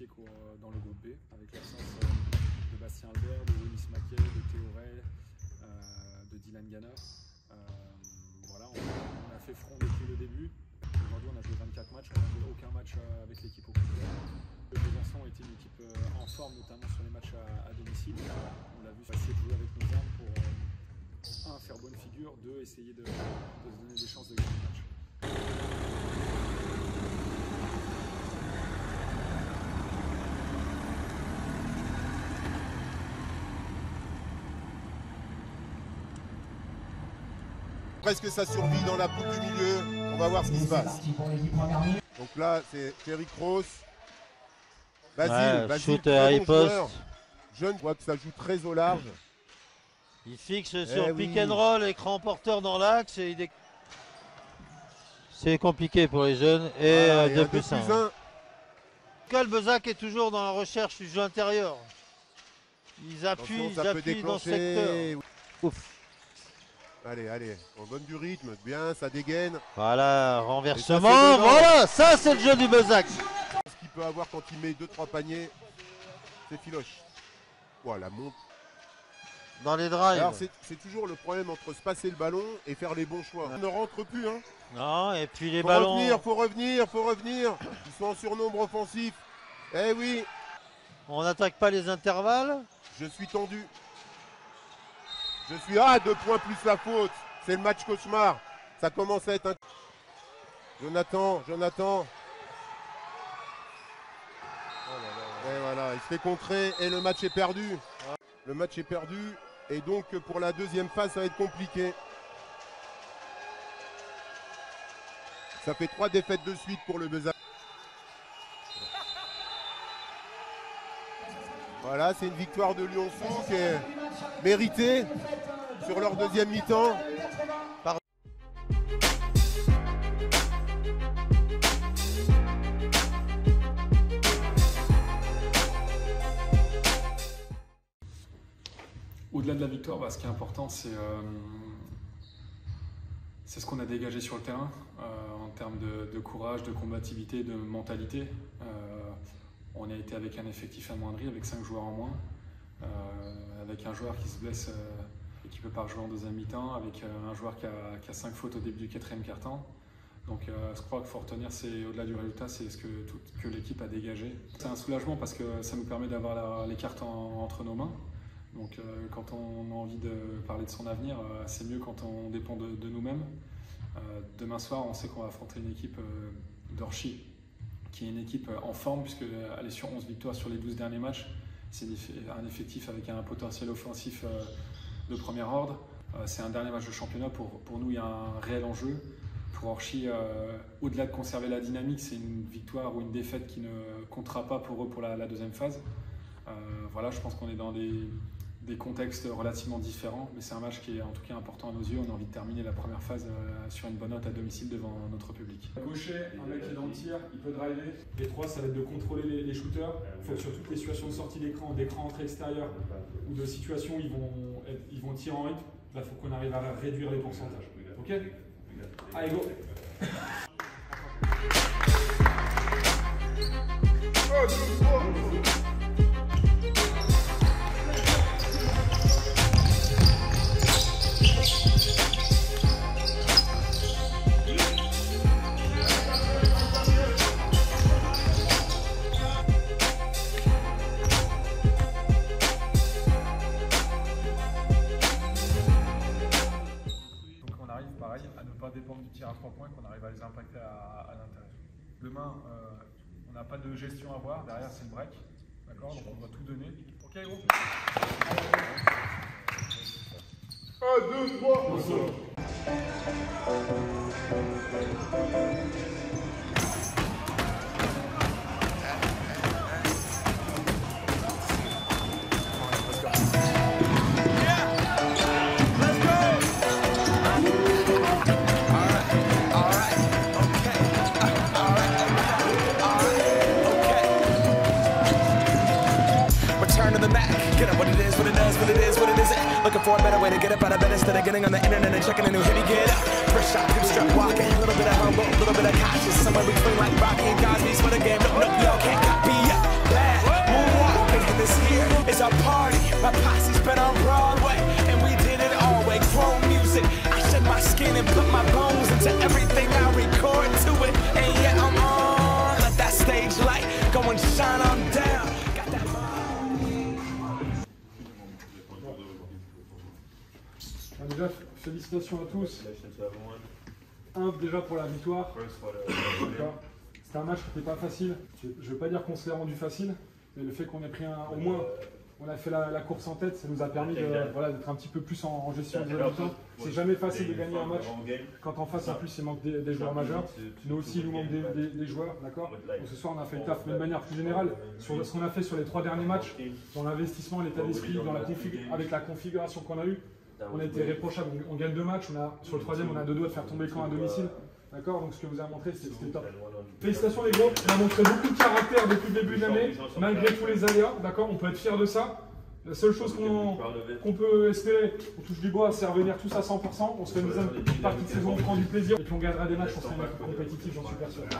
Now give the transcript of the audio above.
Chier dans le groupe B, avec l'absence de Bastien Albert, de Willis Mackay, de Théo Rey, de Dylan Ganner. Voilà, on a fait front depuis le début. Aujourd'hui, on a joué 24 matchs, on n'a joué aucun match avec l'équipe au complet. Le Besançon était une équipe en forme, notamment sur les matchs à domicile. On l'a vu essayer de jouer avec nos armes pour, un, faire bonne figure, deux, essayer de se donner des chances de gagner le match. Presque sa survie dans la poule du milieu. On va voir ce qui se passe. Donc là, c'est Eric Kroos. Basile, shoot à poste. Jeune, je vois que ça joue très au large. Il fixe sur pick and roll, écran porteur dans l'axe. C'est compliqué pour les jeunes. Et voilà, 2+1. Le Bezac est toujours dans la recherche du jeu intérieur. Ils appuient, dans ce secteur. Ouf. Allez, on donne du rythme, bien, ça dégaine. Voilà, renversement, voilà, ça c'est le jeu du Bezac. Ce qu'il peut avoir quand il met 2-3 paniers, c'est filoche. Voilà, monte. Dans les drives. Alors c'est toujours le problème entre se passer le ballon et faire les bons choix. On ne rentre plus, hein. Non, et puis les ballons. Faut revenir. Ils sont en surnombre offensif. Eh oui. On n'attaque pas les intervalles. Je suis tendu. Je suis à 2 points plus la faute. C'est le match cauchemar. Ça commence à être un... Jonathan. Et voilà, il se fait contrer et le match est perdu. Le match est perdu et donc pour la deuxième phase, ça va être compliqué. Ça fait 3 défaites de suite pour le Bezac. Voilà, c'est une victoire de Lyonceau qui est méritée sur leur deuxième mi-temps. Au-delà de la victoire, ce qui est important, c'est ce qu'on a dégagé sur le terrain en termes de courage, de combativité, de mentalité. On a été avec un effectif amoindri, avec 5 joueurs en moins, avec un joueur qui se blesse et qui ne peut pas rejouer en deuxième mi-temps, avec un joueur qui a 5 fautes au début du 4e quart-temps. Donc je crois qu'il faut retenir, au-delà du résultat, c'est ce que l'équipe a dégagé. C'est un soulagement parce que ça nous permet d'avoir les cartes entre nos mains. Donc quand on a envie de parler de son avenir, c'est mieux quand on dépend de nous-mêmes. Demain soir, on sait qu'on va affronter une équipe d'Orchy, qui est une équipe en forme, puisqu'elle est sur 11 victoires sur les 12 derniers matchs. C'est un effectif avec un potentiel offensif de premier ordre. C'est un dernier match de championnat. Pour nous, il y a un réel enjeu. Pour Orchy, au-delà de conserver la dynamique, c'est une victoire ou une défaite qui ne comptera pas pour eux pour la deuxième phase. Voilà, je pense qu'on est dans des contextes relativement différents, mais c'est un match qui est en tout cas important à nos yeux. On a envie de terminer la première phase sur une bonne note à domicile devant notre public. Gaucher, un mec qui est dans le tir, il peut driver. Les 3, ça va être de contrôler les shooters. Il faut que sur toutes les situations de sortie d'écran entrée extérieure ou de situations où ils vont tirer en rythme, il faut qu'on arrive à réduire les pourcentages. Ok ? Allez, go! Pareil, à ne pas dépendre du tir à 3 points, qu'on arrive à les impacter à l'intérieur. Demain, on n'a pas de gestion à voir, derrière c'est le break, d'accord? Donc on doit tout donner. Ok gros? 1, 2, 3, Get up what it is, what it does, what it is, what it isn't. Looking for a better way to get up out of bed instead of getting on the internet and checking a new hit. Me get up, first shot, good strut walking. A little bit of humble, a little bit of cautious. Somewhere between like Rocky and Cosby's for the game. Nope, y'all can't copy up. a party. My posse's been on Broadway, and we did it all way. Grown music. I shed my skin and put my bones into everything I record to it. And yeah, I'm on. Let that stage light go and shine on down. Got that Déjà, félicitations à tous. Déjà pour la victoire. C'était un match qui n'était pas facile. Je ne veux pas dire qu'on se l'est rendu facile, mais le fait qu'on ait pris au moins, on a fait la course en tête, ça nous a permis d'être un petit peu plus en gestion des habitants. C'est jamais facile de gagner un match quand en face en plus il manque des joueurs majeurs. Nous aussi il nous manque des joueurs, d'accord. Donc ce soir on a fait le taf, mais de manière plus générale, sur ce qu'on a fait sur les 3 derniers matchs, dans l'investissement, l'état d'esprit, avec la configuration qu'on a eue, on a été réprochable. On gagne 2 matchs, sur le 3e on a 2 doigts de faire tomber le camp à domicile. D'accord, donc ce que vous avez montré, c'était top. Félicitations les gros, on a montré beaucoup de caractère depuis le début de l'année, malgré tous les aléas, d'accord, on peut être fier de ça. La seule chose qu'on peut espérer, on touche du bois, c'est revenir tous à 100%, on se fait une deuxième partie de saison, on prend du plaisir, et puis on gagnera des matchs, on sera compétitif, j'en suis persuadé.